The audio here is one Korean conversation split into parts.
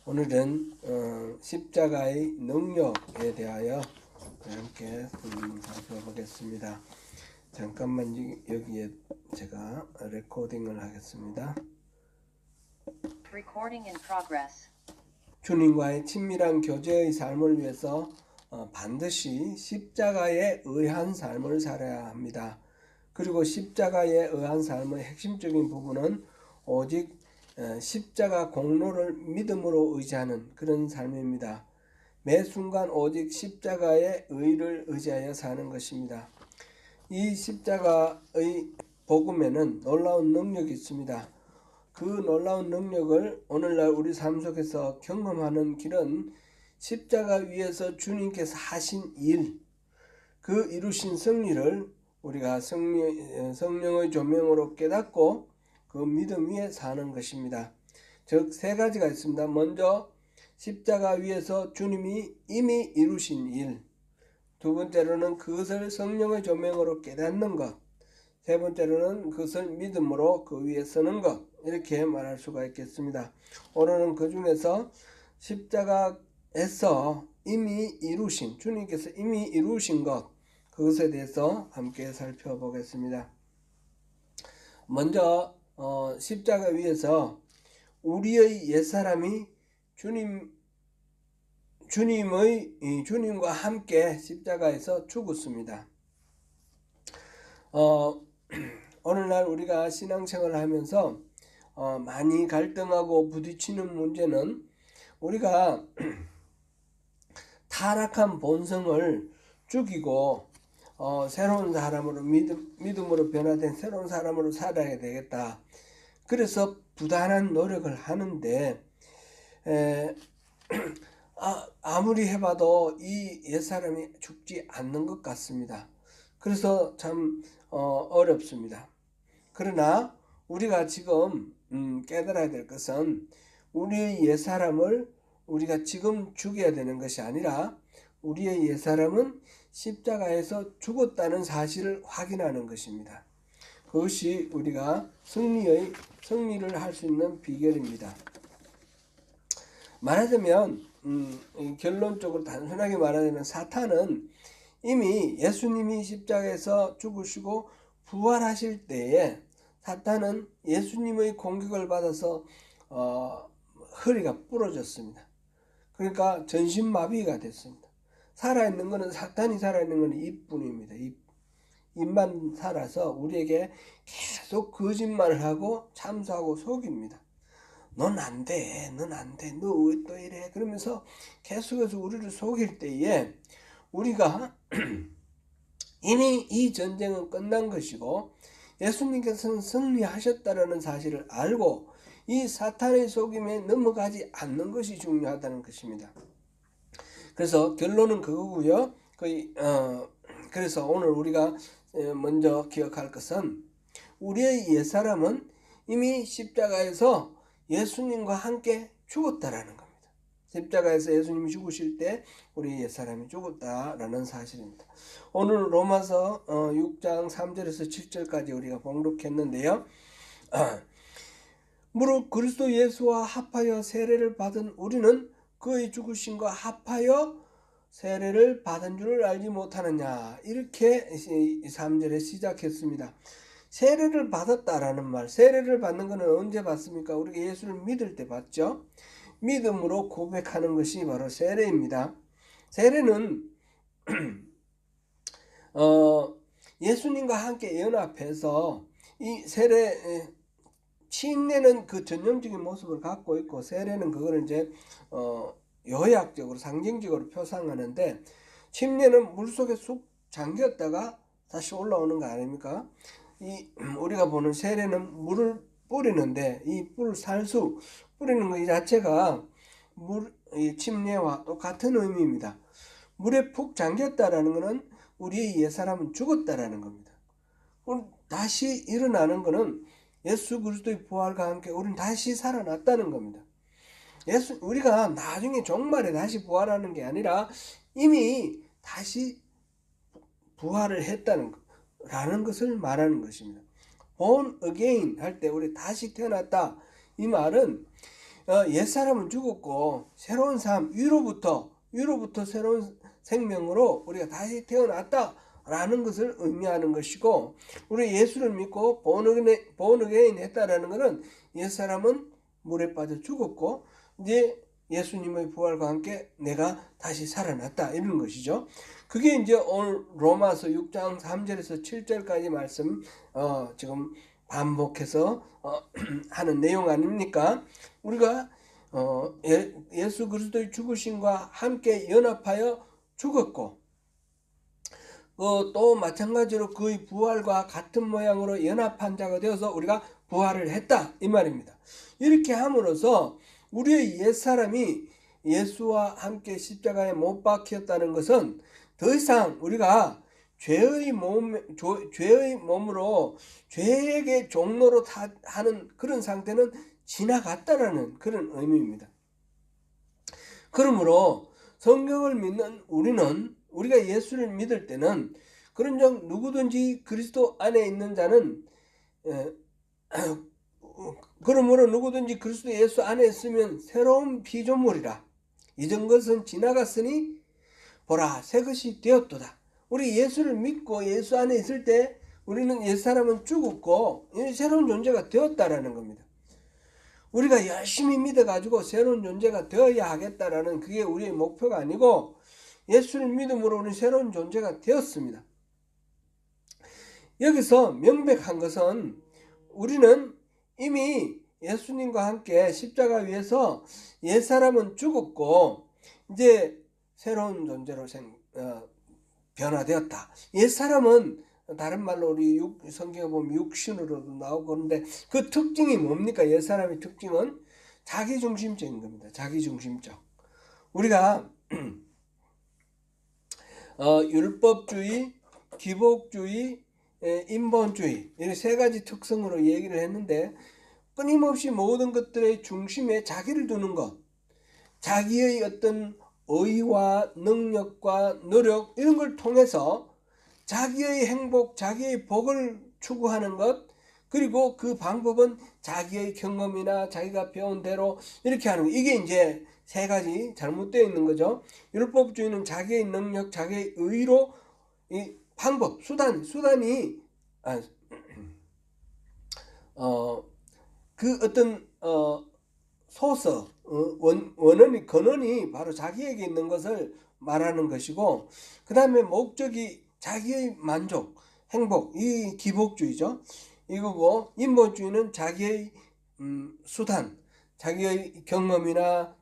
오늘은 십자가의 능력에 대하여 함께 살펴보겠습니다. 잠깐만 여기에 제가 레코딩을 하겠습니다. Recording in progress. 주님과의 친밀한 교제의 삶을 위해서 반드시 십자가에 의한 삶을 살아야 합니다. 그리고 십자가에 의한 삶의 핵심적인 부분은 오직 십자가 공로를 믿음으로 의지하는 그런 삶입니다. 매 순간 오직 십자가의 의를 의지하여 사는 것입니다. 이 십자가의 복음에는 놀라운 능력이 있습니다. 그 놀라운 능력을 오늘날 우리 삶 속에서 경험하는 길은 십자가 위에서 주님께서 하신 일, 그 이루신 승리를 우리가 성령의 조명으로 깨닫고 그 믿음 위에 사는 것입니다. 즉 세 가지가 있습니다. 먼저 십자가 위에서 주님이 이미 이루신 일, 두 번째로는 그것을 성령의 조명으로 깨닫는 것, 세 번째로는 그것을 믿음으로 그 위에 서는 것, 이렇게 말할 수가 있겠습니다. 오늘은 그 중에서 십자가에서 이미 이루신, 주님께서 이미 이루신 것, 그것에 대해서 함께 살펴보겠습니다. 먼저 십자가 위에서 우리의 옛사람이 주님과 함께 십자가에서 죽었습니다. 오늘날 우리가 신앙생활을 하면서 많이 갈등하고 부딪히는 문제는 우리가 타락한 본성을 죽이고 새로운 사람으로 믿음으로 변화된 새로운 사람으로 살아야 되겠다. 그래서 부단한 노력을 하는데 아무리 해봐도 이 옛사람이 죽지 않는 것 같습니다. 그래서 참 어렵습니다. 그러나 우리가 지금 깨달아야 될 것은 우리의 옛사람을 우리가 지금 죽여야 되는 것이 아니라 우리의 옛사람은 십자가에서 죽었다는 사실을 확인하는 것입니다. 그것이 우리가 승리를 할 수 있는 비결입니다. 말하자면 결론적으로 단순하게 말하자면 사탄은 이미 예수님이 십자가에서 죽으시고 부활하실 때에 사탄은 예수님의 공격을 받아서 허리가 부러졌습니다. 그러니까 전신마비가 됐습니다. 살아있는 것은 사탄이 살아있는 것은 입뿐입니다. 입만 살아서 우리에게 계속 거짓말을 하고 참소하고 속입니다. 넌 안 돼, 넌 안 돼, 너 왜 또 이래? 그러면서 계속해서 우리를 속일 때에 우리가 이미 이 전쟁은 끝난 것이고 예수님께서는 승리하셨다는 사실을 알고 이 사탄의 속임에 넘어가지 않는 것이 중요하다는 것입니다. 그래서 결론은 그거고요. 그래서 오늘 우리가 먼저 기억할 것은 우리의 옛사람은 이미 십자가에서 예수님과 함께 죽었다라는 겁니다. 십자가에서 예수님이 죽으실 때 우리 옛사람이 죽었다라는 사실입니다. 오늘 로마서 6장 3절에서 7절까지 우리가 봉독했는데요. 무릇 그리스도 예수와 합하여 세례를 받은 우리는 그의 죽으심과 합하여 세례를 받은 줄을 알지 못하느냐, 이렇게 3절에 시작했습니다. 세례를 받았다라는 말, 세례를 받는 것은 언제 받습니까? 우리가 예수를 믿을 때 받죠. 믿음으로 고백하는 것이 바로 세례입니다. 세례는 예수님과 함께 연합해서 이 세례 침례는 그 전형적인 모습을 갖고 있고 세례는 그거를 이제 요약적으로 상징적으로 표상하는데, 침례는 물속에 쑥 잠겼다가 다시 올라오는 거 아닙니까? 우리가 보는 세례는 물을 뿌리는데 이 살수 뿌리는 것 자체가 이 침례와 똑같은 의미입니다. 물에 푹 잠겼다라는 것은 우리의 옛사람은 죽었다라는 겁니다. 다시 일어나는 것은 예수 그리스도의 부활과 함께 우리는 다시 살아났다는 겁니다. 우리가 나중에 종말에 다시 부활하는 게 아니라 이미 다시 부활을 했다는 라는 것을 말하는 것입니다. born again 할 때 우리 다시 태어났다, 이 말은 옛사람은 죽었고 새로운 삶, 위로부터 새로운 생명으로 우리가 다시 태어났다라는 것을 의미하는 것이고, 우리 예수를 믿고 본어게인 했다라는 것은 옛사람은 물에 빠져 죽었고 이제 예수님의 부활과 함께 내가 다시 살아났다, 이런 것이죠. 그게 이제 오늘 로마서 6장 3절에서 7절까지 말씀 지금 반복해서 하는 내용 아닙니까? 우리가 예수 그리스도의 죽으심과 함께 연합하여 죽었고, 또 마찬가지로 그의 부활과 같은 모양으로 연합한 자가 되어서 우리가 부활을 했다, 이 말입니다. 이렇게 함으로써 우리의 옛사람이 예수와 함께 십자가에 못 박혔다는 것은 더 이상 우리가 죄의 몸으로 죄에게 종로로 하는 그런 상태는 지나갔다라는 그런 의미입니다. 그러므로 성경을 믿는 우리가 예수를 믿을 때는 그런즉 누구든지 그리스도 안에 있는 자는 그러므로 누구든지 그리스도 예수 안에 있으면 새로운 피조물이라. 이전 것은 지나갔으니 보라 새 것이 되었도다. 우리 예수를 믿고 예수 안에 있을 때 우리는 옛사람은 죽었고 새로운 존재가 되었다라는 겁니다. 우리가 열심히 믿어가지고 새로운 존재가 되어야 하겠다라는 그게 우리의 목표가 아니고, 예수를 믿음으로 우리는 새로운 존재가 되었습니다. 여기서 명백한 것은 우리는 이미 예수님과 함께 십자가 위에서 옛사람은 죽었고 이제 새로운 존재로 변화되었다. 옛사람은 다른 말로 우리 성경에 보면 육신으로도 나오고 그런데 그 특징이 뭡니까? 옛사람의 특징은 자기중심적인 겁니다. 자기중심적. 우리가 율법주의, 기복주의, 인본주의, 이렇게 세 가지 특성으로 얘기를 했는데, 끊임없이 모든 것들의 중심에 자기를 두는 것, 자기의 어떤 의와 능력과 노력 이런 걸 통해서 자기의 행복, 자기의 복을 추구하는 것, 그리고 그 방법은 자기의 경험이나 자기가 배운 대로 이렇게 하는 것. 이게 이제 세 가지 잘못되어 있는 거죠. 율법주의는 자기의 능력, 자기의 의로 이 방법, 수단이 그 어떤 소서, 근원이 바로 자기에게 있는 것을 말하는 것이고, 그 다음에 목적이 자기의 만족, 행복, 이 기복주의죠. 이거고, 인본주의는 자기의 수단, 자기의 경험이나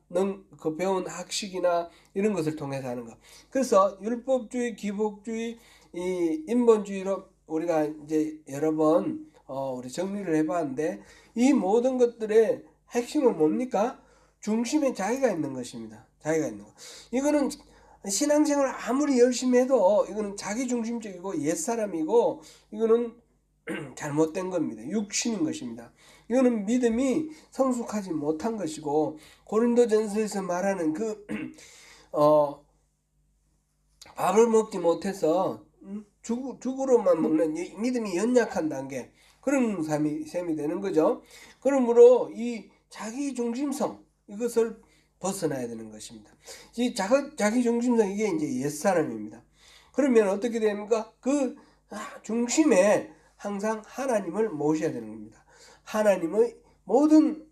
그 배운 학식이나 이런 것을 통해서 하는 것. 그래서 율법주의, 기복주의, 이 인본주의로 우리가 이제 여러 번 우리 정리를 해봤는데, 이 모든 것들의 핵심은 뭡니까? 중심에 자기가 있는 것입니다. 자기가 있는 것. 이거는 신앙생활 아무리 열심히 해도 이거는 자기중심적이고 옛사람이고 이거는 잘못된 겁니다. 육신인 것입니다. 이거는 믿음이 성숙하지 못한 것이고, 고린도전서에서 말하는 그 밥을 먹지 못해서 죽으로만 먹는 믿음이 연약한 단계, 그런 셈이 되는 거죠. 그러므로 이 자기중심성, 이것을 벗어나야 되는 것입니다. 이 자기중심성, 이게 이제 옛사람입니다. 그러면 어떻게 됩니까? 그 중심에 항상 하나님을 모셔야 되는 겁니다. 하나님의 모든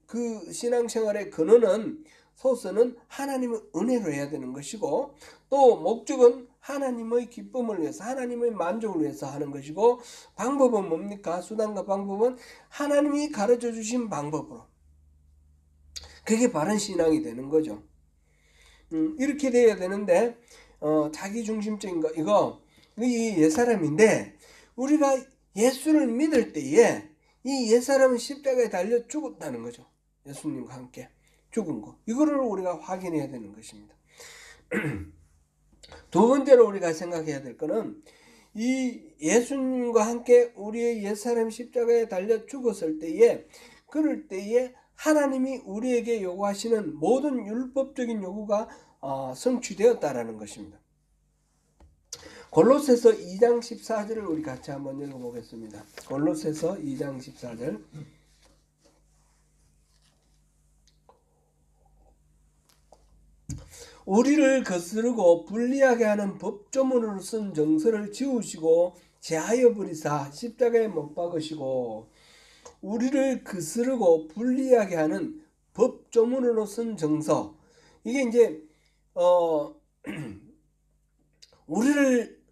그 신앙생활의 근원은, 소스는 하나님의 은혜로 해야 되는 것이고, 또 목적은 하나님의 기쁨을 위해서, 하나님의 만족을 위해서 하는 것이고, 방법은 뭡니까? 수단과 방법은 하나님이 가르쳐 주신 방법으로. 그게 바른 신앙이 되는 거죠. 이렇게 돼야 되는데, 자기중심적인 거, 이 옛사람인데, 우리가 예수를 믿을 때에 이 옛사람은 십자가에 달려 죽었다는 거죠. 예수님과 함께 죽은 거. 이거를 우리가 확인해야 되는 것입니다. 두 번째로 우리가 생각해야 될 거는, 이 예수님과 함께 우리의 옛사람 십자가에 달려 죽었을 때에, 그럴 때에 하나님이 우리에게 요구하시는 모든 율법적인 요구가 성취되었다라는 것입니다. 골로새서 2장 14절을 우리 같이 한번 읽어보겠습니다. 골로새서 2장 14절. 우리를 거스르고 불리하게 하는 법조문으로 쓴 정서를 지우시고 제하여 버리사 십자가에 못 박으시고, 우리를 거스르고 불리하게 하는 법조문으로 쓴 정서, 이게 이제 우리를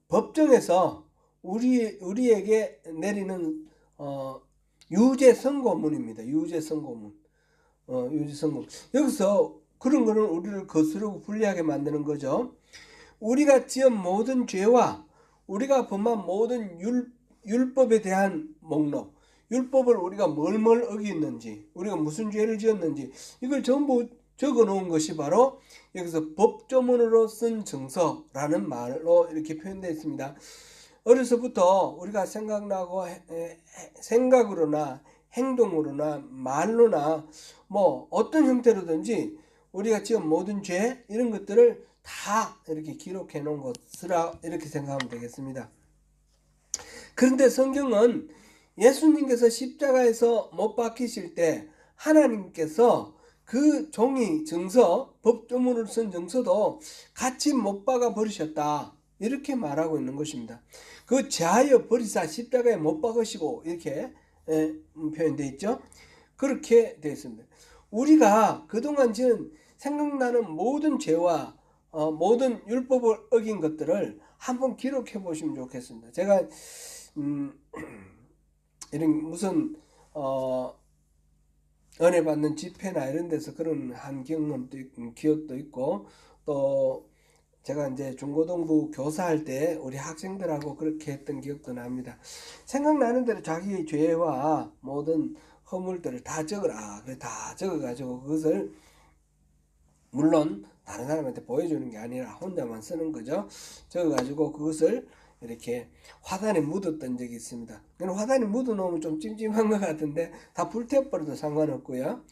법정에서 우리에게 내리는 유죄 선고문입니다. 유죄 선고문. 유죄 선고. 여기서 그런 거는 우리를 거스르고 불리하게 만드는 거죠. 우리가 지은 모든 죄와 우리가 범한 모든 율법에 대한 목록, 율법을 우리가 뭘 어겼는지, 우리가 무슨 죄를 지었는지, 이걸 전부 적어 놓은 것이 바로 여기서 법조문으로 쓴 정서라는 말로 이렇게 표현되어 있습니다. 어려서부터 우리가 생각나고 생각으로나 행동으로나 말로나 뭐 어떤 형태로든지 우리가 지은 모든 죄, 이런 것들을 다 이렇게 기록해 놓은 것이라 이렇게 생각하면 되겠습니다. 그런데 성경은 예수님께서 십자가에서 못 박히실 때 하나님께서 그 종이 정서, 법조문을 쓴 정서도 같이 못 박아 버리셨다, 이렇게 말하고 있는 것입니다. 그 제하여 버리사 십자가에 못 박으시고, 이렇게 표현되어 있죠. 그렇게 되어 있습니다. 우리가 그동안 지은 생각나는 모든 죄와 모든 율법을 어긴 것들을 한번 기록해 보시면 좋겠습니다. 제가 이런 무슨 은혜 받는 집회나 이런 데서 그런 한 경험도 기억도 있고, 또 제가 이제 중고등부 교사할 때 우리 학생들하고 그렇게 했던 기억도 납니다. 생각나는 대로 자기의 죄와 모든 허물들을 다 적어라. 그래 다 적어가지고 그것을 물론 다른 사람한테 보여주는 게 아니라 혼자만 쓰는 거죠. 적어가지고 그것을 이렇게 화단에 묻었던 적이 있습니다. 화단에 묻어놓으면 좀 찜찜한 것 같은데 다 불태워버려도 상관없고요.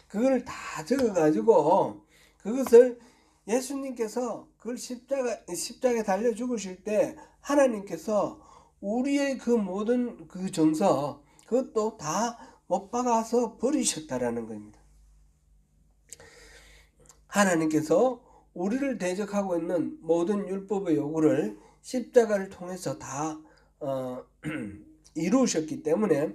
그걸 다 적어가지고 그것을 예수님께서 그걸 십자가에 달려 죽으실 때 하나님께서 우리의 그 모든 그 정서, 그것도 다 못 박아서 버리셨다라는 겁니다. 하나님께서 우리를 대적하고 있는 모든 율법의 요구를 십자가를 통해서 다 이루셨기 때문에,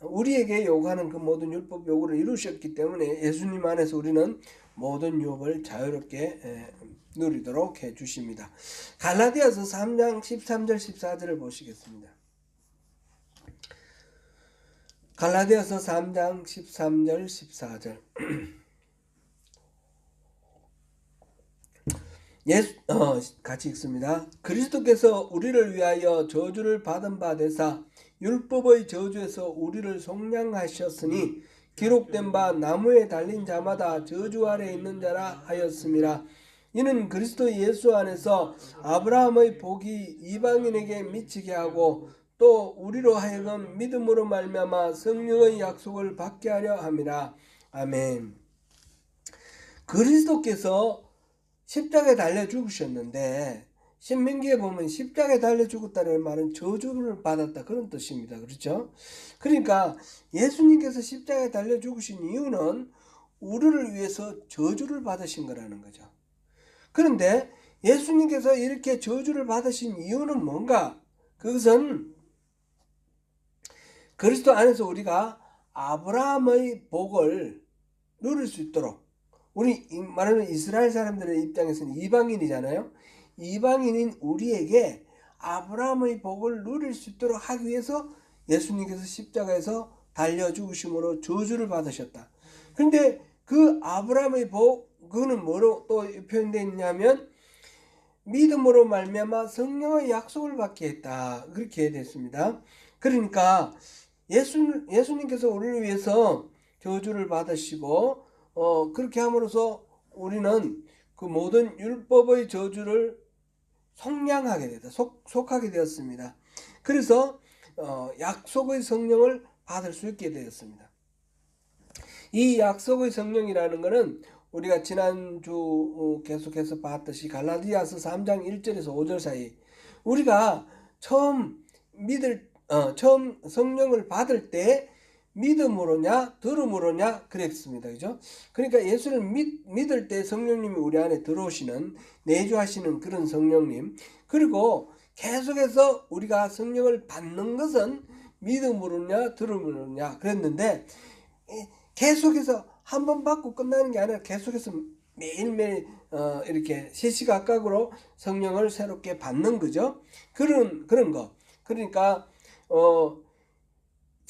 우리에게 요구하는 그 모든 율법 요구를 이루셨기 때문에 예수님 안에서 우리는 모든 유업을 자유롭게 누리도록 해주십니다. 갈라디아서 3장 13절 14절을 보시겠습니다. 갈라디아서 3장 13절 14절. 같이 읽습니다. 그리스도께서 우리를 위하여 저주를 받은 바 되사 율법의 저주에서 우리를 속량하셨으니 기록된 바 나무에 달린 자마다 저주 아래 있는 자라 하였음이라. 이는 그리스도 예수 안에서 아브라함의 복이 이방인에게 미치게 하고 또 우리로 하여금 믿음으로 말미암아 성령의 약속을 받게 하려 함이라. 아멘. 그리스도께서 십자가에 달려 죽으셨는데, 신명기에 보면 십자가에 달려 죽었다는 말은 저주를 받았다, 그런 뜻입니다. 그렇죠? 그러니까 예수님께서 십자가에 달려 죽으신 이유는 우리를 위해서 저주를 받으신 거라는 거죠. 그런데 예수님께서 이렇게 저주를 받으신 이유는 뭔가? 그것은 그리스도 안에서 우리가 아브라함의 복을 누릴 수 있도록, 우리 말하는 이스라엘 사람들의 입장에서는 이방인이잖아요. 이방인인 우리에게 아브라함의 복을 누릴 수 있도록 하기 위해서 예수님께서 십자가에서 달려 죽으심으로 저주를 받으셨다. 그런데 그 아브라함의 복, 그거는 뭐로 또 표현되어 있냐면 믿음으로 말미암아 성령의 약속을 받게 했다, 그렇게 됐습니다. 그러니까 예수님께서 우리를 위해서 저주를 받으시고 그렇게 함으로써 우리는 그 모든 율법의 저주를 속량하게 되다, 속하게 되었습니다. 그래서 약속의 성령을 받을 수 있게 되었습니다. 이 약속의 성령이라는 것은 우리가 지난주 계속해서 봤듯이 갈라디아서 3장 1절에서 5절 사이, 우리가 처음 성령을 받을 때 믿음으로냐 들음으로냐 그랬습니다. 그죠? 그러니까 예수를 믿을 때 성령님이 우리 안에 들어오시는, 내주하시는 그런 성령님, 그리고 계속해서 우리가 성령을 받는 것은 믿음으로냐 들음으로냐 그랬는데, 계속해서 한 번 받고 끝나는 게 아니라 계속해서 매일매일 이렇게 시시각각으로 성령을 새롭게 받는 거죠. 그런 거. 그러니까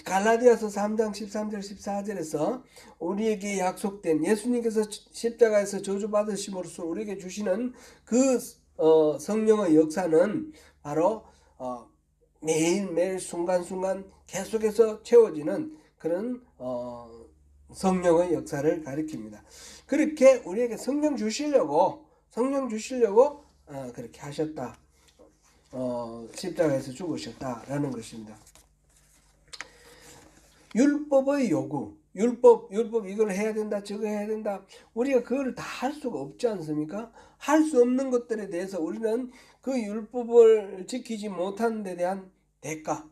갈라디아서 3장 13절 14절에서 우리에게 약속된, 예수님께서 십자가에서 저주받으심으로써 우리에게 주시는 그 성령의 역사는 바로 매일매일 순간순간 계속해서 채워지는 그런 성령의 역사를 가리킵니다. 그렇게 우리에게 성령 주시려고 그렇게 하셨다. 십자가에서 죽으셨다라는 것입니다. 율법의 요구, 율법 이걸 해야 된다, 저거 해야 된다. 우리가 그걸 다 할 수가 없지 않습니까? 할 수 없는 것들에 대해서 우리는 그 율법을 지키지 못하는 데 대한 대가,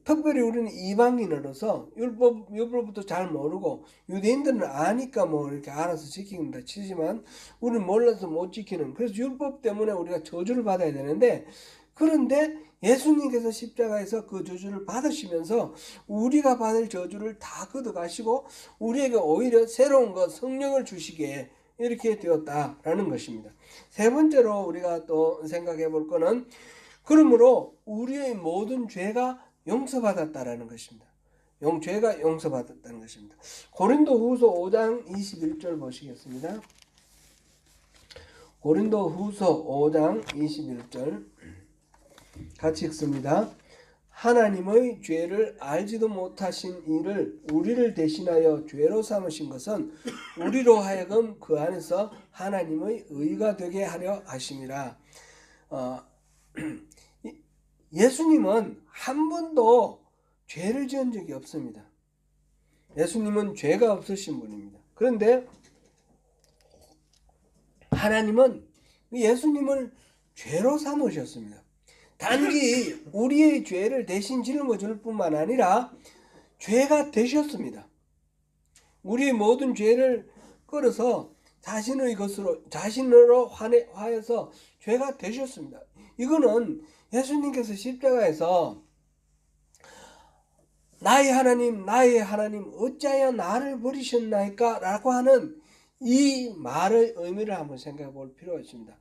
특별히 우리는 이방인으로서 율법부터 잘 모르고, 유대인들은 아니까 뭐 이렇게 알아서 지킨다 치지만 우리는 몰라서 못 지키는, 그래서 율법 때문에 우리가 저주를 받아야 되는데, 그런데 예수님께서 십자가에서 그 저주를 받으시면서 우리가 받을 저주를 다 걷어가시고 우리에게 오히려 새로운 것, 성령을 주시기에 이렇게 되었다라는 것입니다. 세 번째로 우리가 또 생각해 볼 거는, 그러므로 우리의 모든 죄가 용서받았다라는 것입니다. 죄가 용서받았다는 것입니다. 고린도후서 5장 21절 보시겠습니다. 고린도후서 5장 21절 같이 읽습니다. 하나님의 죄를 알지도 못하신 이를 우리를 대신하여 죄로 삼으신 것은 우리로 하여금 그 안에서 하나님의 의가 되게 하려 하심이라. 예수님은 한 번도 죄를 지은 적이 없습니다. 예수님은 죄가 없으신 분입니다. 그런데 하나님은 예수님을 죄로 삼으셨습니다. 단지 우리의 죄를 대신 짊어질 뿐만 아니라 죄가 되셨습니다. 우리의 모든 죄를 끌어서 자신으로 화해서 죄가 되셨습니다. 이거는 예수님께서 십자가에서 나의 하나님 어찌하여 나를 버리셨나이까 라고 하는 이 말의 의미를 한번 생각해 볼 필요가 있습니다.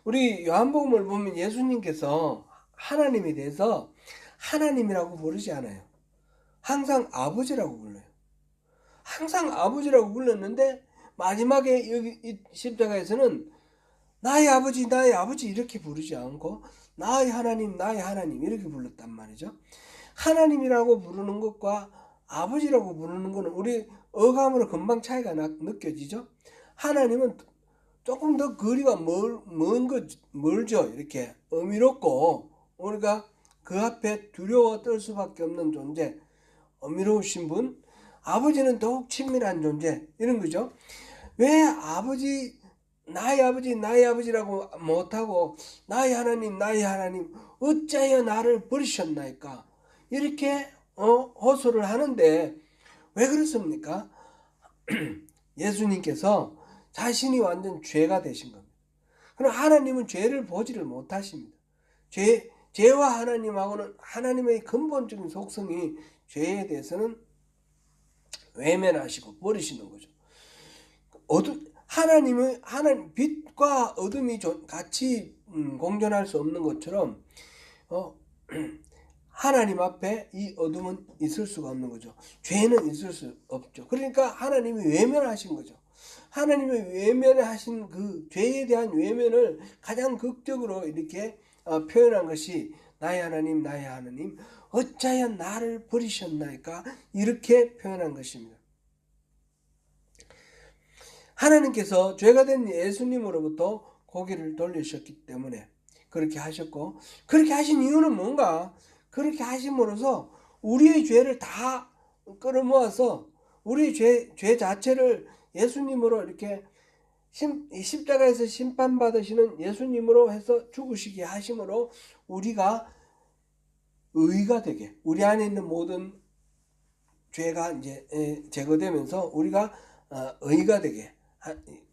우리 요한복음을 보면 예수님께서 하나님에 대해서 하나님이라고 부르지 않아요. 항상 아버지라고 불러요. 항상 아버지라고 불렀는데 마지막에 여기 이 십자가에서는 나의 아버지 이렇게 부르지 않고 나의 하나님 이렇게 불렀단 말이죠. 하나님이라고 부르는 것과 아버지라고 부르는 것은 우리 어감으로 금방 차이가 느껴지죠. 하나님은 조금 더 거리가 멀죠. 이렇게 어미롭고 우리가 그 앞에 두려워 떨 수밖에 없는 존재, 어미로우신 분. 아버지는 더욱 친밀한 존재, 이런 거죠. 왜 나의 아버지라고 못하고 나의 하나님 어찌하여 나를 버리셨나이까 이렇게 호소를 하는데 왜 그렇습니까? 예수님께서 자신이 완전 죄가 되신 겁니다. 그럼 하나님은 죄를 보지를 못하십니다. 죄와 하나님하고는, 하나님의 근본적인 속성이 죄에 대해서는 외면하시고 버리시는 거죠. 하나님 빛과 어둠이 같이 공존할 수 없는 것처럼 하나님 앞에 이 어둠은 있을 수가 없는 거죠. 죄는 있을 수 없죠. 그러니까 하나님이 외면하신 거죠. 하나님이 외면하신 그 죄에 대한 외면을 가장 극적으로 이렇게 표현한 것이 나의 하나님 어찌하여 나를 버리셨나이까 이렇게 표현한 것입니다. 하나님께서 죄가 된 예수님으로부터 고개를 돌리셨기 때문에 그렇게 하셨고, 그렇게 하신 이유는 뭔가? 그렇게 하심으로써 우리의 죄를 다 끌어모아서 우리의 죄 자체를 예수님으로 이렇게 십자가에서 심판받으시는 예수님으로 해서 죽으시게 하심으로 우리가 의가 되게, 우리 안에 있는 모든 죄가 이제 제거되면서 우리가 의가 되게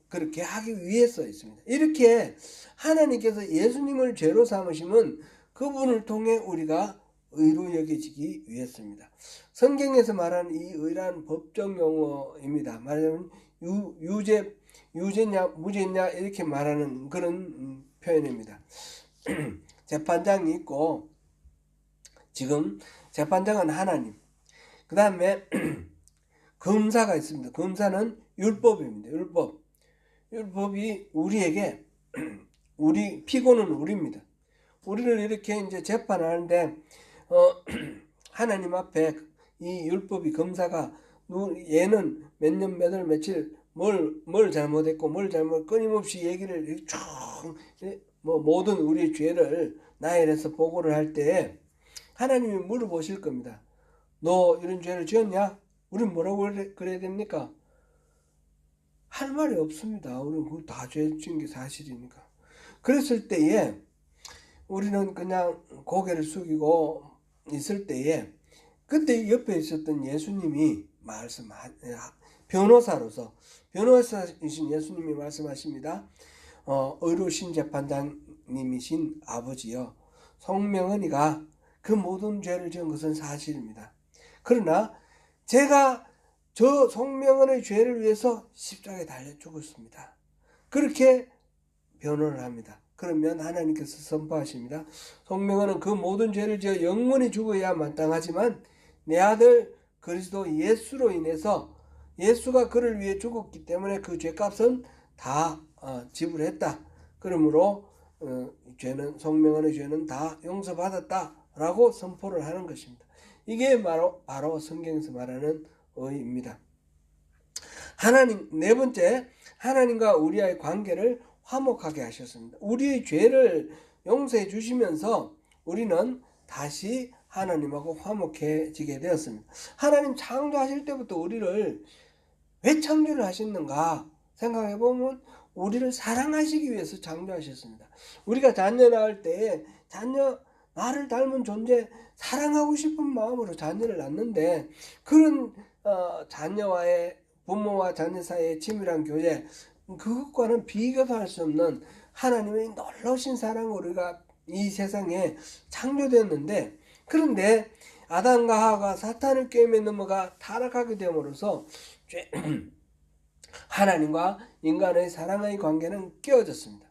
그렇게 하기 위해서 있습니다. 이렇게 하나님께서 예수님을 죄로 삼으시면 그분을 통해 우리가 의로 여겨지기 위해서입니다. 성경에서 말하는 이 의란 법적 용어입니다. 말하자면 유죄냐 무죄냐 이렇게 말하는 그런 표현입니다. 재판장이 있고, 지금 재판장은 하나님, 그 다음에 검사가 있습니다. 검사는 율법입니다. 율법이 우리에게 우리 피고는 우리입니다. 우리를 이렇게 이제 재판하는데 하나님 앞에 이 율법이 검사가 얘는 몇 년 몇 월 며칠 뭘 잘못했고 뭘 잘못 끊임없이 얘기를 쭉 모든 우리의 죄를 나열해서 보고를 할 때 하나님이 물어보실 겁니다. 너 이런 죄를 지었냐? 우린 뭐라고 그래야 됩니까? 할 말이 없습니다. 우리는 다 죄 지은 게 사실이니까. 그랬을 때에 우리는 그냥 고개를 숙이고 있을 때에 그때 옆에 있었던 예수님이 변호사이신 예수님이 말씀하십니다. 의로우신 재판장님이신 아버지여, 송명은이가 그 모든 죄를 지은 것은 사실입니다. 그러나 제가 저 송명은의 죄를 위해서 십자가에 달려 죽었습니다. 그렇게 변호를 합니다. 그러면 하나님께서 선포하십니다. 송명은은 그 모든 죄를 지어 영원히 죽어야 마땅하지만 내 아들 그리스도 예수로 인해서 예수가 그를 위해 죽었기 때문에 그 죄값은 다 지불했다. 그러므로 송명은의 죄는 다 용서받았다라고 선포를 하는 것입니다. 이게 바로 성경에서 말하는 의입니다. 네 번째, 하나님과 우리와의 관계를 화목하게 하셨습니다. 우리의 죄를 용서해 주시면서 우리는 다시 하나님하고 화목해지게 되었습니다. 하나님 창조하실 때부터 우리를 왜 창조를 하셨는가 생각해 보면 우리를 사랑하시기 위해서 창조하셨습니다. 우리가 자녀 낳을 때 나를 닮은 존재 사랑하고 싶은 마음으로 자녀를 낳는데 그런 자녀와의 부모와 자녀 사이의 친밀한 교제, 그것과는 비교도 할 수 없는 하나님의 놀라우신 사랑으로 우리가 이 세상에 창조되었는데, 그런데 아담과 하와가 사탄을 꾀임에 넘어가 타락하게 됨으로써 하나님과 인간의 사랑의 관계는 깨어졌습니다.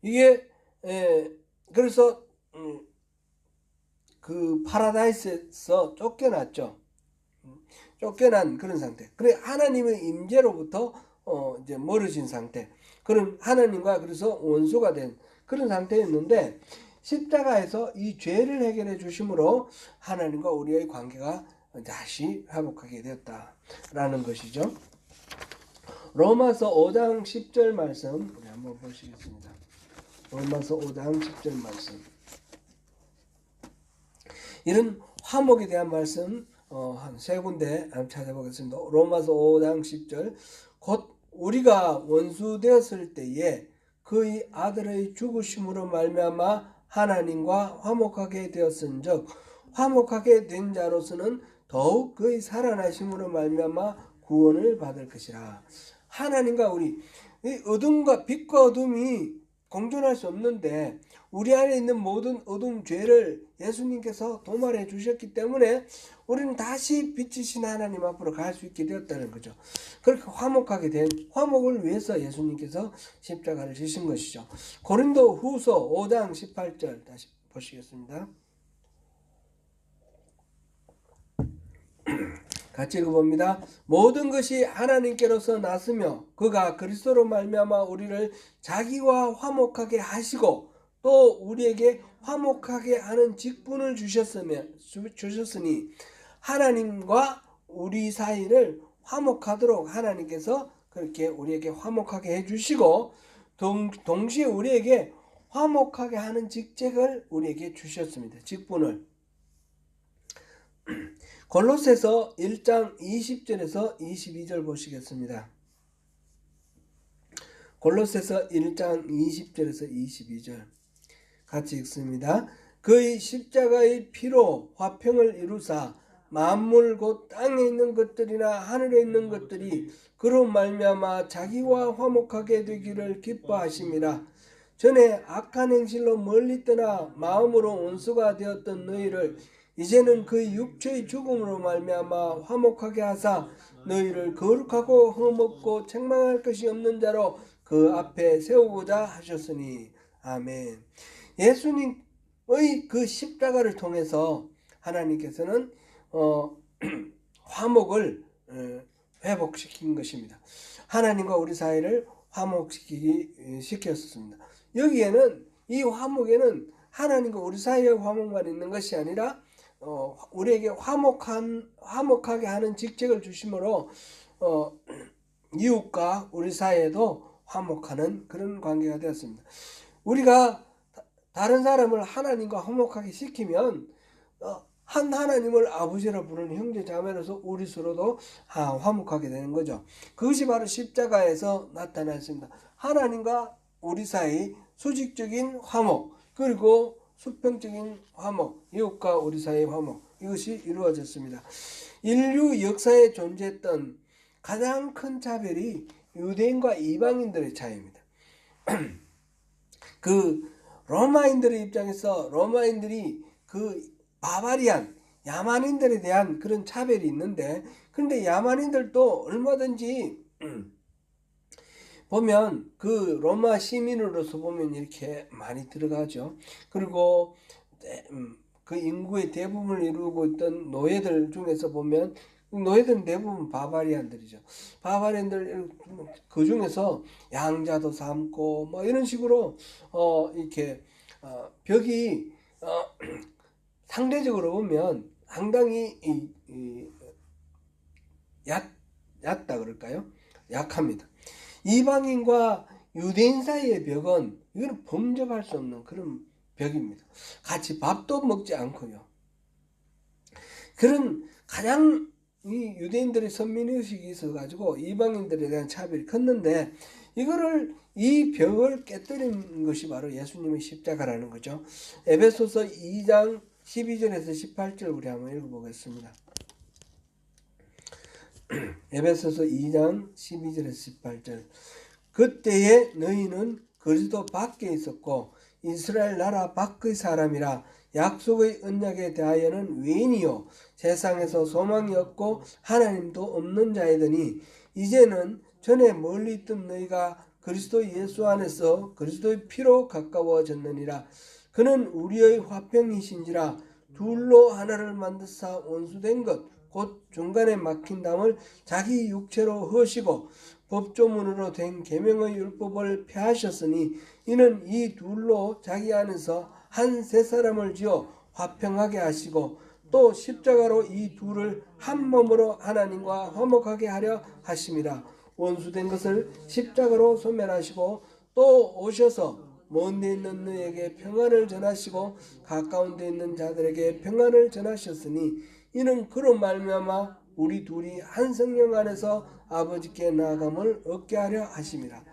이게 그래서 그 파라다이스에서 쫓겨났죠. 쫓겨난 그런 상태. 그래 하나님의 임재로부터 이제 멀어진 상태. 그런 하나님과 그래서 원수가 된 그런 상태였는데 십자가에서 이 죄를 해결해 주심으로 하나님과 우리의 관계가 다시 회복하게 되었다라는 것이죠. 로마서 5장 10절 말씀 우리 한번 보시겠습니다. 로마서 5장 10절 말씀. 이런 화목에 대한 말씀 한 세 군데 한번 찾아보겠습니다. 로마서 5장 10절. 곧 우리가 원수 되었을 때에 그의 아들의 죽으심으로 말미암아 하나님과 화목하게 되었은즉 화목하게 된 자로서는 더욱 그의 살아나심으로 말미암아 구원을 받을 것이라. 하나님과 우리 어둠과 빛과 어둠이 공존할 수 없는데 우리 안에 있는 모든 어둠 죄를 예수님께서 도말해 주셨기 때문에 우리는 다시 빛이신 하나님 앞으로 갈 수 있게 되었다는 거죠. 그렇게 화목하게 된 화목을 위해서 예수님께서 십자가를 지신 것이죠. 고린도 후서 5장 18절 다시 보시겠습니다. 같이 읽어봅니다. 모든 것이 하나님께로서 났으며 그가 그리스도로 말미암아 우리를 자기와 화목하게 하시고 또 우리에게 화목하게 하는 직분을 주셨으니 하나님과 우리 사이를 화목하도록 하나님께서 그렇게 우리에게 화목하게 해주시고 동시에 우리에게 화목하게 하는 직책을 우리에게 주셨습니다. 직분을. 골로새서 1장 20절에서 22절 보시겠습니다. 골로새서 1장 20절에서 22절 같이 읽습니다. 그의 십자가의 피로 화평을 이루사 만물 곧 땅에 있는 것들이나 하늘에 있는 것들이 그로 말미암아 자기와 화목하게 되기를 기뻐하심이라. 전에 악한 행실로 멀리 떠나 마음으로 원수가 되었던 너희를 이제는 그 육체의 죽음으로 말미암아 화목하게 하사 너희를 거룩하고 흠없고 책망할 것이 없는 자로 그 앞에 세우고자 하셨으니. 아멘. 예수님의 그 십자가를 통해서 하나님께서는 화목을 회복시킨 것입니다. 하나님과 우리 사이를 화목시켰습니다. 여기에는 이 화목에는 하나님과 우리 사이의 화목만 있는 것이 아니라 우리에게 화목하게 하는 직책을 주심으로 이웃과 우리 사이에도 화목하는 그런 관계가 되었습니다. 우리가 다른 사람을 하나님과 화목하게 시키면 한 하나님을 아버지라 부르는 형제 자매로서 우리 서로도 화목하게 되는 거죠. 그것이 바로 십자가에서 나타났습니다. 하나님과 우리 사이 수직적인 화목, 그리고 수평적인 화목, 이웃과 우리 사이의 화목, 이것이 이루어졌습니다. 인류 역사에 존재했던 가장 큰 차별이 유대인과 이방인들의 차이입니다. 그 로마인들의 입장에서 로마인들이 그 바바리안 야만인들에 대한 그런 차별이 있는데, 그런데 야만인들도 얼마든지 보면 그 로마 시민으로서 보면 이렇게 많이 들어가죠. 그리고 그 인구의 대부분을 이루고 있던 노예들 중에서 보면 노예들은 대부분 바바리안들이죠. 바바리안들 그 중에서 양자도 삼고 뭐 이런 식으로 이렇게 벽이 상대적으로 보면 상당히 얕다 그럴까요? 약합니다. 이방인과 유대인 사이의 벽은 이거는 범접할 수 없는 그런 벽입니다. 같이 밥도 먹지 않고요. 그런 가장 이 유대인들의 선민의식이 있어가지고 이방인들에 대한 차별이 컸는데, 이 벽을 깨뜨린 것이 바로 예수님의 십자가라는 거죠. 에베소서 2장 12절에서 18절 우리 한번 읽어보겠습니다. 에베소서 2장 12절에서 18절. 그때에 너희는 그리스도 밖에 있었고 이스라엘 나라 밖의 사람이라 약속의 언약에 대하여는 외인이요 세상에서 소망이 없고 하나님도 없는 자이더니 이제는 전에 멀리 있던 너희가 그리스도 예수 안에서 그리스도의 피로 가까워졌느니라. 그는 우리의 화평이신지라 둘로 하나를 만드사 원수된 것 곧 중간에 막힌 담을 자기 육체로 허시고 법조문으로 된 계명의 율법을 폐하셨으니 이는 이 둘로 자기 안에서 한 세 사람을 지어 화평하게 하시고 또 십자가로 이 둘을 한 몸으로 하나님과 화목하게 하려 하심이라. 원수된 것을 십자가로 소멸하시고 또 오셔서 먼 데 있는 너희에게 평안을 전하시고 가까운 데 있는 자들에게 평안을 전하셨으니 이는 그로 말미암아 우리 둘이 한 성령 안에서 아버지께 나아감을 얻게 하려 하심이라.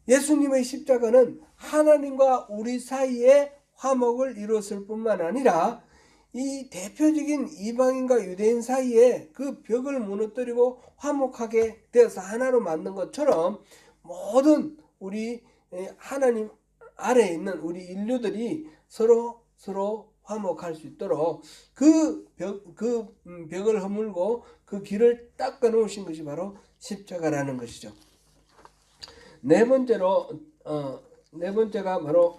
예수님의 십자가는 하나님과 우리 사이에 화목을 이루었을 뿐만 아니라 이 대표적인 이방인과 유대인 사이에 그 벽을 무너뜨리고 화목하게 되어서 하나로 만든 것처럼 모든 우리 하나님 아래에 있는 우리 인류들이 서로 화목할 수 있도록 그 벽을 허물고 그 길을 닦아 놓으신 것이 바로 십자가라는 것이죠. 네 번째가 바로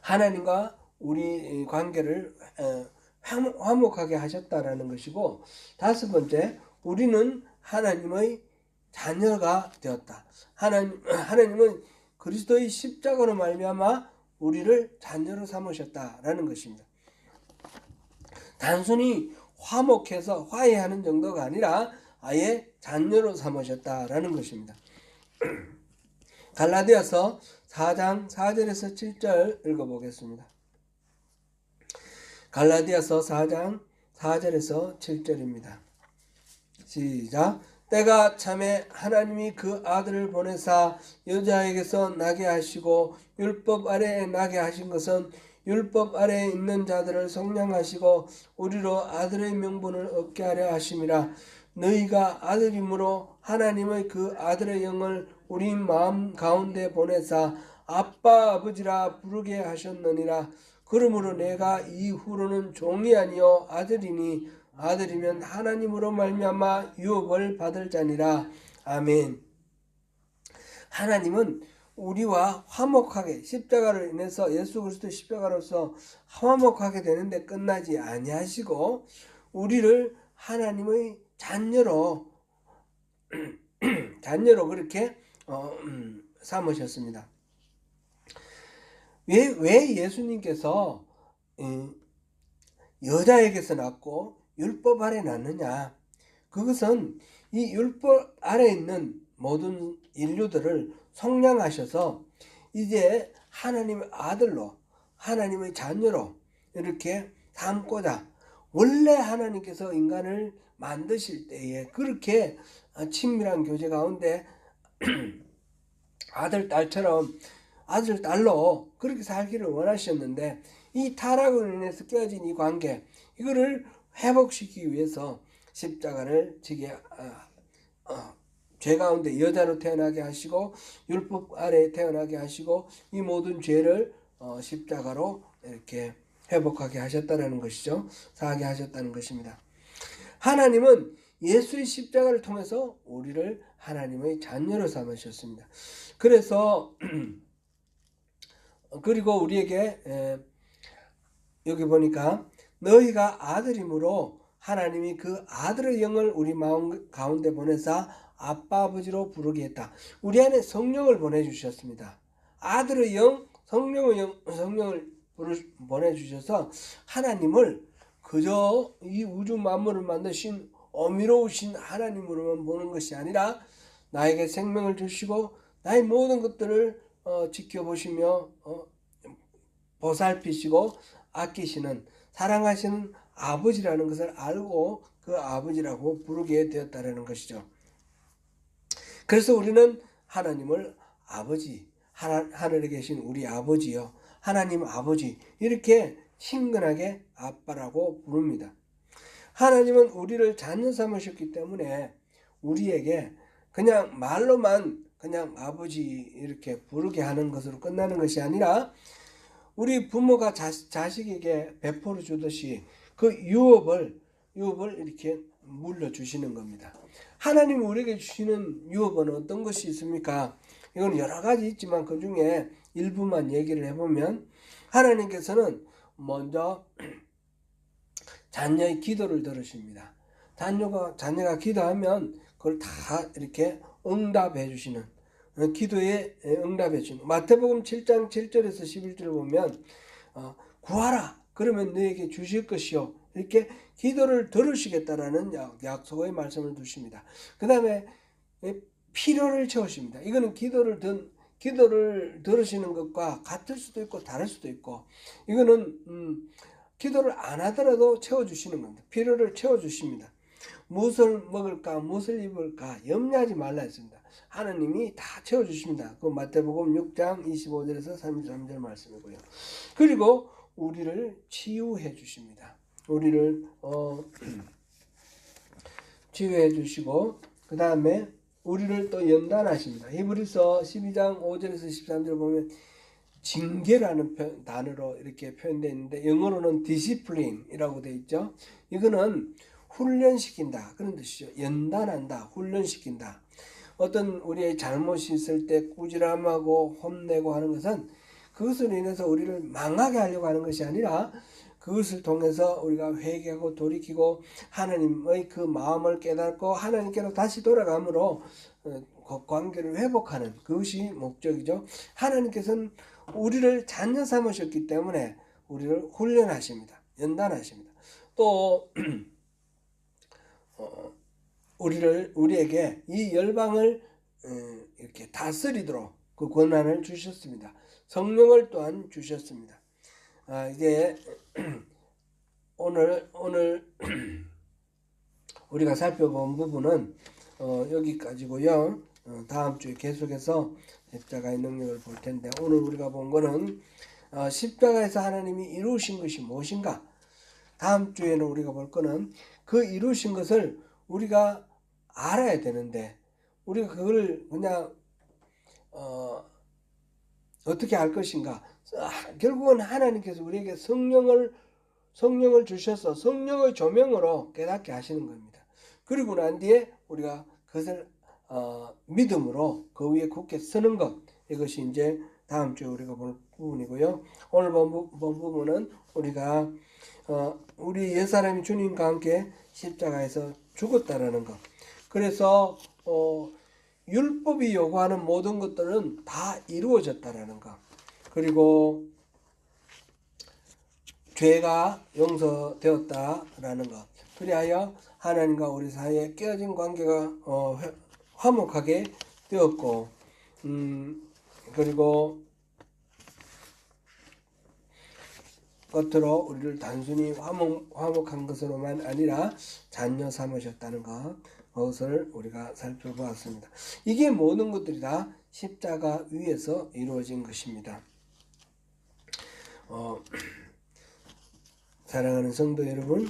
하나님과 우리 관계를 화목하게 하셨다라는 것이고, 다섯 번째, 우리는 하나님의 자녀가 되었다. 하나님은 그리스도의 십자가로 말미암아 우리를 자녀로 삼으셨다라는 것입니다. 단순히 화목해서 화해하는 정도가 아니라 아예 자녀로 삼으셨다라는 것입니다. 갈라디아서 4장 4절에서 7절 읽어보겠습니다. 갈라디아서 4장 4절에서 7절입니다. 시작. 때가 참에 하나님이 그 아들을 보내사 여자에게서 나게 하시고 율법 아래에 나게 하신 것은 율법 아래에 있는 자들을 속량하시고 우리로 아들의 명분을 얻게 하려 하심이라. 너희가 아들이므로 하나님의 그 아들의 영을 우리 마음 가운데 보내사 아빠 아버지라 부르게 하셨느니라. 그러므로 내가 이후로는 종이 아니요 아들이니 아들이면 하나님으로 말미암아 유업을 받을 자니라. 아멘. 하나님은 우리와 화목하게 십자가로 인해서 예수 그리스도 십자가로서 화목하게 되는데 끝나지 아니하시고 우리를 하나님의 자녀로 그렇게 삼으셨습니다. 왜 예수님께서 여자에게서 낳고 율법 아래 낳느냐? 그것은 이 율법 아래 있는 모든 인류들을 속량하셔서 이제 하나님의 아들로 하나님의 자녀로 이렇게 삼고자, 원래 하나님께서 인간을 만드실 때에 그렇게 친밀한 교제 가운데 아들 딸로 그렇게 살기를 원하셨는데 이 타락으로 인해서 깨어진 이 관계, 이거를 회복시키기 위해서 십자가를 지게 죄 가운데 여자로 태어나게 하시고 율법 아래에 태어나게 하시고 이 모든 죄를 십자가로 이렇게 회복하게 하셨다는 것이죠. 사하게 하셨다는 것입니다. 하나님은 예수의 십자가를 통해서 우리를 하나님의 자녀로 삼으셨습니다. 그래서 그리고 우리에게 여기 보니까 너희가 아들이므로 하나님이 그 아들의 영을 우리 마음 가운데 보내사 아빠 아버지로 부르게 했다. 우리 안에 성령을 보내주셨습니다. 아들의 영, 성령을 보내주셔서 하나님을 그저 이 우주 만물을 만드신 어미로우신 하나님으로만 보는 것이 아니라 나에게 생명을 주시고 나의 모든 것들을 지켜보시며 보살피시고 아끼시는 사랑하시는 아버지라는 것을 알고 그 아버지라고 부르게 되었다는 것이죠. 그래서 우리는 하나님을 아버지, 하늘에 계신 우리 아버지요, 하나님 아버지 이렇게 친근하게 아빠라고 부릅니다. 하나님은 우리를 자녀 삼으셨기 때문에 우리에게 그냥 말로만 그냥 아버지 이렇게 부르게 하는 것으로 끝나는 것이 아니라 우리 부모가 자식에게 베풀어 주듯이 그 유업을 이렇게 물려주시는 겁니다. 하나님이 우리에게 주시는 유업은 어떤 것이 있습니까? 이건 여러 가지 있지만 그 중에 일부만 얘기를 해보면 하나님께서는 먼저 자녀의 기도를 들으십니다. 자녀가 기도하면 그걸 다 이렇게 응답해 주시는, 기도에 응답해 주시는. 마태복음 7장 7절에서 11절 보면 구하라 그러면 너에게 주실 것이요 이렇게 기도를 들으시겠다라는 약속의 말씀을 두십니다. 그 다음에 필요를 채우십니다. 이거는 기도를 들으시는 것과 같을 수도 있고 다를 수도 있고, 이거는 기도를 안 하더라도 채워주시는 겁니다. 필요를 채워주십니다. 무엇을 먹을까 무엇을 입을까 염려하지 말라 했습니다. 하나님이 다 채워주십니다. 그 마태복음 6장 25절에서 33절 말씀이고요. 그리고 우리를 치유해 주십니다. 우리를 치유해 주시고 그 다음에 우리를 또 연단하십니다. 히브리서 12장 5절에서 13절 보면 징계라는 단어로 이렇게 표현되어 있는데 영어로는 디시플린이라고 되어 있죠. 이거는 훈련시킨다 그런 뜻이죠. 연단한다, 훈련시킨다. 어떤 우리의 잘못이 있을 때 꾸지람하고 혼내고 하는 것은 그것으로 인해서 우리를 망하게 하려고 하는 것이 아니라 그것을 통해서 우리가 회개하고 돌이키고 하나님의 그 마음을 깨닫고 하나님께로 다시 돌아감으로 관계를 회복하는 그것이 목적이죠. 하나님께서는 우리를 자녀 삼으셨기 때문에 우리를 훈련하십니다. 연단하십니다. 또 우리에게 이 열방을 이렇게 다스리도록 그 권한을 주셨습니다. 성령을 또한 주셨습니다. 이제 오늘 우리가 살펴본 부분은 여기까지고요. 다음 주에 계속해서 십자가의 능력을 볼 텐데 오늘 우리가 본 거는 십자가에서 하나님이 이루신 것이 무엇인가? 다음 주에는 우리가 볼 거는 그 이루신 것을 우리가 알아야 되는데 우리가 그걸 그냥 어떻게 알 것인가? 결국은 하나님께서 우리에게 성령을 주셔서 성령의 조명으로 깨닫게 하시는 겁니다. 그리고 난 뒤에 우리가 그것을 믿음으로 그 위에 굳게 서는 것, 이것이 이제 다음 주에 우리가 볼 부분이고요. 오늘 본 부분은 우리가 우리 옛사람이 주님과 함께 십자가에서 죽었다라는 것. 그래서 율법이 요구하는 모든 것들은 다 이루어졌다라는 것. 그리고 죄가 용서되었다라는 것. 그리하여 하나님과 우리 사이에 깨어진 관계가 화목하게 되었고, 그리고 겉으로 우리를 단순히 화목한 것으로만 아니라 자녀 삼으셨다는 것을 우리가 살펴보았습니다. 이게 모든 것들이 다 십자가 위에서 이루어진 것입니다. 사랑하는 성도 여러분,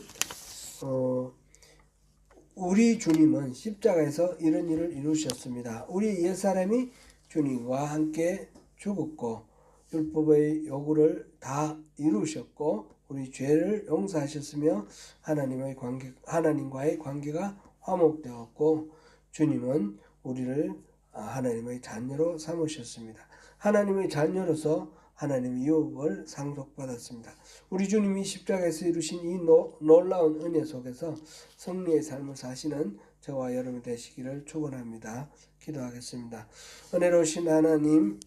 우리 주님은 십자가에서 이런 일을 이루셨습니다. 우리 옛사람이 주님과 함께 죽었고 율법의 요구를 다 이루셨고 우리 죄를 용서하셨으며 하나님과의 관계가 화목되었고 주님은 우리를 하나님의 자녀로 삼으셨습니다. 하나님의 자녀로서 하나님의 유업을 상속받았습니다. 우리 주님이 십자가에서 이루신 이 놀라운 은혜 속에서 승리의 삶을 사시는 저와 여러분 되시기를 축원합니다. 기도하겠습니다. 은혜로우신 하나님,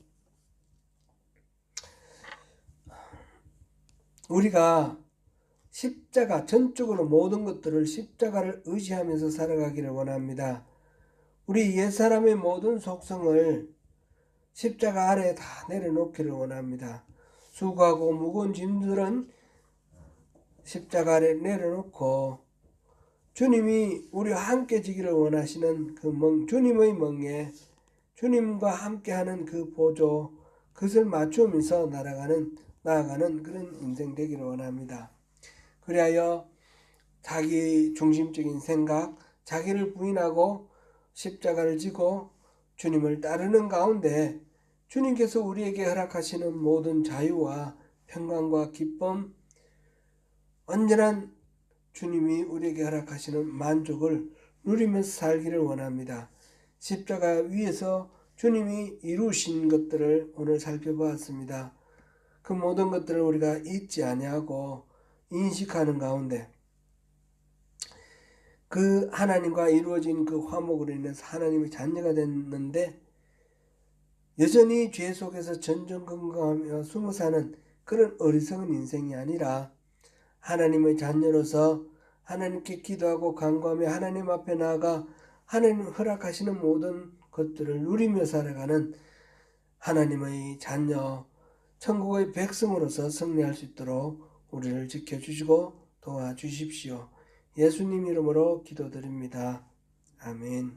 우리가 십자가 전적으로 모든 것들을 십자가를 의지하면서 살아가기를 원합니다. 우리 옛사람의 모든 속성을 십자가 아래에 다 내려놓기를 원합니다. 수고하고 무거운 짐들은 십자가 아래 내려놓고 주님이 우리와 함께 지기를 원하시는 그 주님의 멍에 주님과 함께하는 그 보조, 그것을 맞추면서 나아가는 그런 인생 되기를 원합니다. 그리하여 자기 중심적인 생각, 자기를 부인하고 십자가를 지고 주님을 따르는 가운데 주님께서 우리에게 허락하시는 모든 자유와 평강과 기쁨, 온전한 주님이 우리에게 허락하시는 만족을 누리면서 살기를 원합니다. 십자가 위에서 주님이 이루신 것들을 오늘 살펴보았습니다. 그 모든 것들을 우리가 잊지 아니하고 인식하는 가운데 그 하나님과 이루어진 그 화목으로 인해서 하나님의 자녀가 됐는데 여전히 죄 속에서 전전긍긍하며 숨어 사는 그런 어리석은 인생이 아니라 하나님의 자녀로서 하나님께 기도하고 간구하며 하나님 앞에 나아가 하나님 허락하시는 모든 것들을 누리며 살아가는 하나님의 자녀, 천국의 백성으로서 승리할 수 있도록 우리를 지켜주시고 도와주십시오. 예수님 이름으로 기도드립니다. 아멘.